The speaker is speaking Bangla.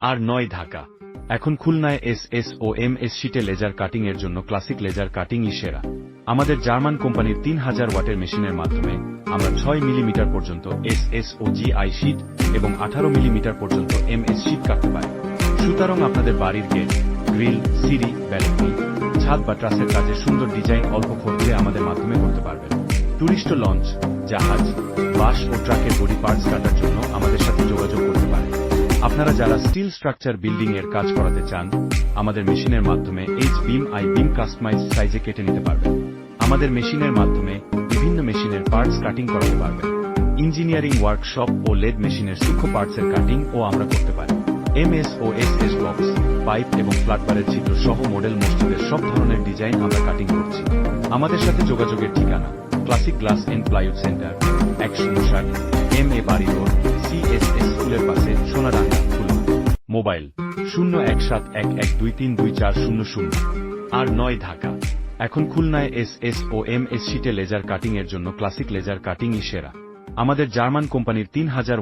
আর 9 ঢাকা। এখন খুলনায় এস ও MS শীটে লেজার কাটিং এর জন্য ক্লাসিক লেজার কাটিংই সেরা। আমাদের জার্মান কোম্পানির 3000 ওয়াটের মেশিনের মাধ্যমে আমরা 6 মিলিমিটার পর্যন্ত এস ও GI শীট এবং 18 মিলিমিটার পর্যন্ত MS শীট কাটতে পারি। সুতরাং আপনাদের বাড়ির গেট, গ্রিল, সিঁড়ি, ব্যালকনি, ছাদ বা ট্রাসের কাজে সুন্দর ডিজাইন অল্প খরচে আমাদের মাধ্যমে করতে পারবেন। টুরিস্ট লঞ্চ, জাহাজ, বাস ও ট্রাকের বডি পার্টস কাটার জন্য আমাদের সাথে যোগাযোগ করতে পারেন। আপনারা যারা স্টিল স্ট্রাকচার বিল্ডিং এর কাজ করাতে চান, আমাদের মেশিনের মাধ্যমে বিম বিম কাস্টমাইজ সাইজে কেটে নিতে পারবেন। আমাদের মেশিনের মাধ্যমে বিভিন্ন মেশিনের পার্টস কাটিং করাতে পারবেন। ইঞ্জিনিয়ারিং ওয়ার্কশপ ও লেদ মেশিনের সূক্ষ্ম পার্টসের কাটিং ও আমরা করতে পারি। MS ও SS বক্স, পাইপ এবং ফ্ল্যাটবারের চিত্র সহ মডেল মসজিদের সব ধরনের ডিজাইন আমরা কাটিং করছি। আমাদের সাথে যোগাযোগের ঠিকানা classic glass and plywood centre, 159 MA Bari road, CSS স্কুলের পাশে, সোনাডাঙ্গা, খুলনা। মোবাইল 017112324000 আর 9 ঢাকা। এখন খুলনায় এস ও MS শীটে লেজার কাটিং এর জন্য ক্লাসিক লেজার কাটিংই সেরা। আমাদের জার্মান কোম্পানির 3000